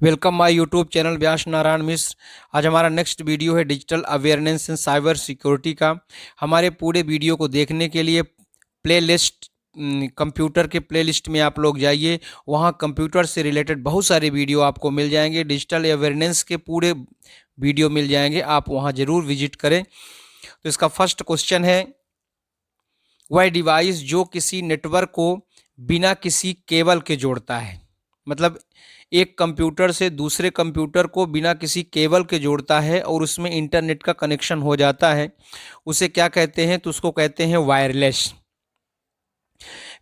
Welcome my YouTube channel व्यास नारायण मिश्र। आज हमारा next video है digital awareness in cyber security का। हमारे पूरे वीडियो को देखने के लिए प्लेलिस्ट कंप्यूटर के प्लेलिस्ट में आप लोग जाइए, वहाँ कंप्यूटर से रिलेटेड बहुत सारे वीडियो आपको मिल जाएंगे। डिजिटल अवेयरनेस के पूरे वीडियो मिल जाएंगे, आप वहाँ ज़रूर विजिट करें। तो इसका फर्स्ट क्वेश्चन है, वह डिवाइस जो किसी नेटवर्क को बिना किसी केबल के जोड़ता है, मतलब एक कंप्यूटर से दूसरे कंप्यूटर को बिना किसी केबल के जोड़ता है और उसमें इंटरनेट का कनेक्शन हो जाता है, उसे क्या कहते हैं? तो उसको कहते हैं वायरलेस।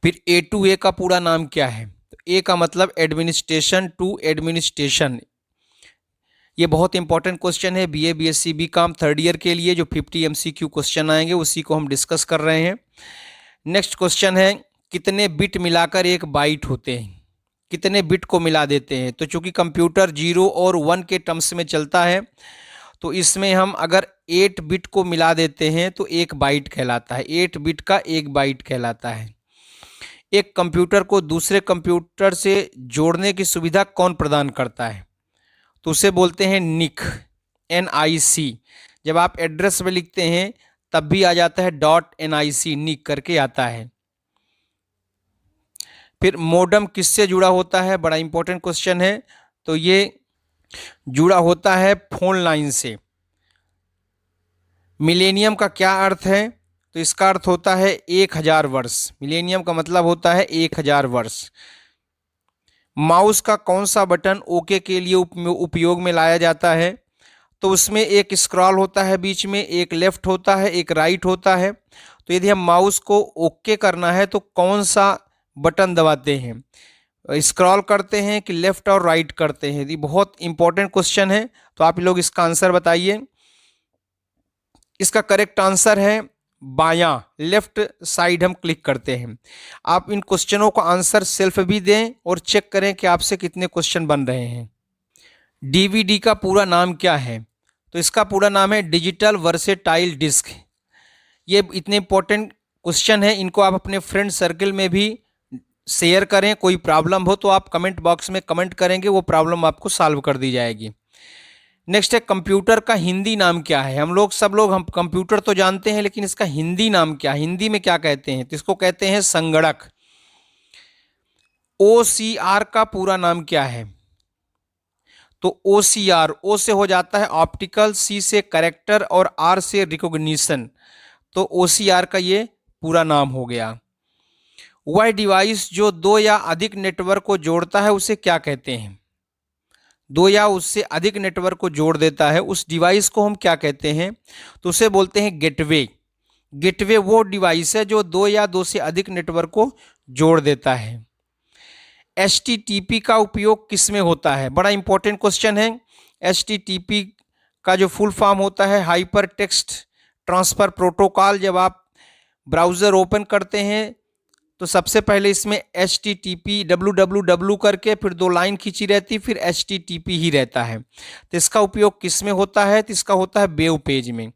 फिर ए टू ए का पूरा नाम क्या है? तो ए का मतलब एडमिनिस्ट्रेशन टू एडमिनिस्ट्रेशन। ये बहुत इंपॉर्टेंट क्वेश्चन है BA BSc B com third year के लिए, जो 50 एमसीक्यू क्वेश्चन आएंगे उसी को हम डिस्कस कर रहे हैं। नेक्स्ट क्वेश्चन है, कितने बिट मिलाकर एक बाइट होते हैं? कितने बिट को मिला देते हैं? तो चूंकि कंप्यूटर 0 और 1 के टर्म्स में चलता है, तो इसमें हम अगर 8 बिट को मिला देते हैं तो एक बाइट कहलाता है। 8 बिट का एक बाइट कहलाता है। एक कंप्यूटर को दूसरे कंप्यूटर से जोड़ने की सुविधा कौन प्रदान करता है? तो उसे बोलते हैं निक, NIC। जब आप एड्रेस में लिखते हैं तब भी आ जाता है .NIC, निक करके आता है। फिर मोडम किससे जुड़ा होता है? बड़ा इंपॉर्टेंट क्वेश्चन है। तो ये जुड़ा होता है फोन लाइन से। मिलेनियम का क्या अर्थ है? तो इसका अर्थ होता है 1000 वर्ष। मिलेनियम का मतलब होता है 1000 वर्ष। माउस का कौन सा बटन ओके के लिए उपयोग में लाया जाता है? तो उसमें एक स्क्रॉल होता है बीच में, एक लेफ्ट होता है, एक राइट होता है। तो यदि हम माउस को ओके करना है तो कौन सा बटन दबाते हैं? स्क्रॉल करते हैं कि लेफ्ट और राइट करते हैं? ये बहुत इंपॉर्टेंट क्वेश्चन है, तो आप लोग इसका आंसर बताइए। इसका करेक्ट आंसर है बायां, लेफ्ट साइड हम क्लिक करते हैं। आप इन क्वेश्चनों का आंसर सेल्फ भी दें और चेक करें कि आपसे कितने क्वेश्चन बन रहे हैं। डीवीडी का पूरा नाम क्या है? तो इसका पूरा नाम है डिजिटल वर्सेटाइल डिस्क। ये इतने इंपॉर्टेंट क्वेश्चन है, इनको आप अपने फ्रेंड सर्कल में भी शेयर करें। कोई प्रॉब्लम हो तो आप कमेंट बॉक्स में कमेंट करेंगे, वो प्रॉब्लम आपको सॉल्व कर दी जाएगी। नेक्स्ट है, कंप्यूटर का हिंदी नाम क्या है? हम कंप्यूटर तो जानते हैं, लेकिन इसका हिंदी नाम क्या है? हिंदी में क्या कहते हैं? तो इसको कहते हैं संगणक। OCR का पूरा नाम क्या है? तो OCR, ओ से हो जाता है ऑप्टिकल, C से कैरेक्टर और R से रिकॉग्निशन। तो OCR का ये पूरा नाम हो गया। वह डिवाइस जो 2 या अधिक नेटवर्क को जोड़ता है उसे क्या कहते हैं? 2 या उससे अधिक नेटवर्क को जोड़ देता है, उस डिवाइस को हम क्या कहते हैं? तो उसे बोलते हैं गेटवे। गेटवे वो डिवाइस है जो 2 या 2 से अधिक नेटवर्क को जोड़ देता है। HTTP का उपयोग किस में होता है? बड़ा इंपॉर्टेंट क्वेश्चन है। HTTP का जो फुल फॉर्म होता है हाइपर टेक्स्ट ट्रांसफर प्रोटोकॉल। जब आप ब्राउज़र ओपन करते हैं तो सबसे पहले इसमें HTTP www करके फिर 2 लाइन खींची रहती, फिर HTTP ही रहता है। तो इसका उपयोग किस में होता है? तो इसका होता है वेब पेज में।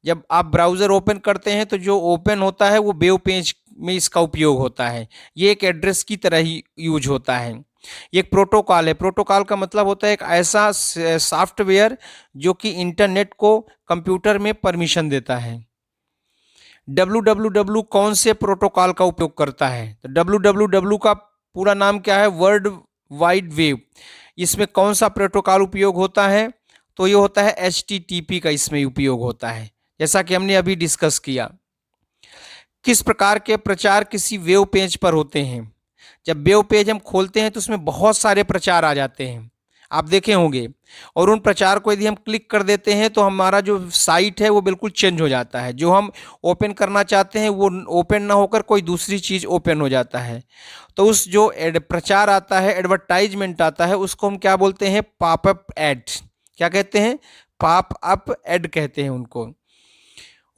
जब आप ब्राउज़र ओपन करते हैं तो जो ओपन होता है वो वेब पेज में इसका उपयोग होता है। ये एक एड्रेस की तरह ही यूज होता है। ये एक प्रोटोकॉल है। प्रोटोकॉल का मतलब होता है एक ऐसा सॉफ्टवेयर जो कि इंटरनेट को कंप्यूटर में परमिशन देता है। www कौन से प्रोटोकॉल का उपयोग करता है? तो www का पूरा नाम क्या है? World wide web. इसमें कौन सा प्रोटोकॉल उपयोग होता है? तो ये होता है HTTP का इसमें उपयोग होता है, जैसा कि हमने अभी डिस्कस किया। किस प्रकार के प्रचार किसी वेब पेज पर होते हैं? जब वेब पेज हम खोलते हैं तो उसमें बहुत सारे प्रचार आ जाते हैं, आप देखे होंगे। और उन प्रचार को यदि हम क्लिक कर देते हैं तो हमारा जो साइट है वो बिल्कुल चेंज हो जाता है। जो हम ओपन करना चाहते हैं वो ओपन ना होकर कोई दूसरी चीज़ ओपन हो जाता है। तो उस जो प्रचार आता है, एडवर्टाइजमेंट आता है, उसको हम क्या बोलते हैं? Popup add. क्या कहते हैं? पॉपअप ऐड कहते हैं उनको।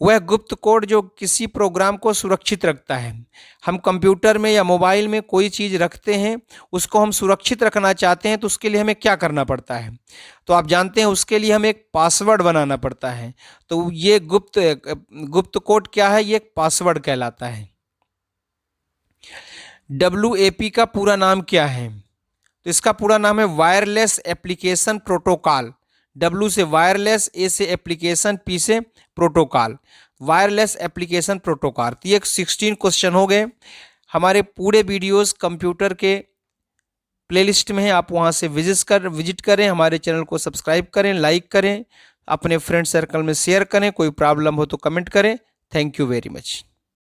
वह गुप्त कोड जो किसी प्रोग्राम को सुरक्षित रखता है। हम कंप्यूटर में या मोबाइल में कोई चीज़ रखते हैं, उसको हम सुरक्षित रखना चाहते हैं तो उसके लिए हमें क्या करना पड़ता है? तो आप जानते हैं उसके लिए हमें एक पासवर्ड बनाना पड़ता है। तो ये गुप्त कोड क्या है? ये एक पासवर्ड कहलाता है। WAP का पूरा नाम क्या है? तो इसका पूरा नाम है वायरलेस एप्लीकेशन प्रोटोकॉल। W से वायरलेस, A से एप्लीकेशन, P से प्रोटोकॉल, वायरलेस एप्लीकेशन प्रोटोकॉल। तो ये 16 क्वेश्चन हो गए। हमारे पूरे वीडियोस कंप्यूटर के प्लेलिस्ट में है, आप वहां से विजिट करें, हमारे चैनल को सब्सक्राइब करें, लाइक करें, अपने फ्रेंड सर्कल में शेयर करें। कोई प्रॉब्लम हो तो कमेंट करें। Thank you very much.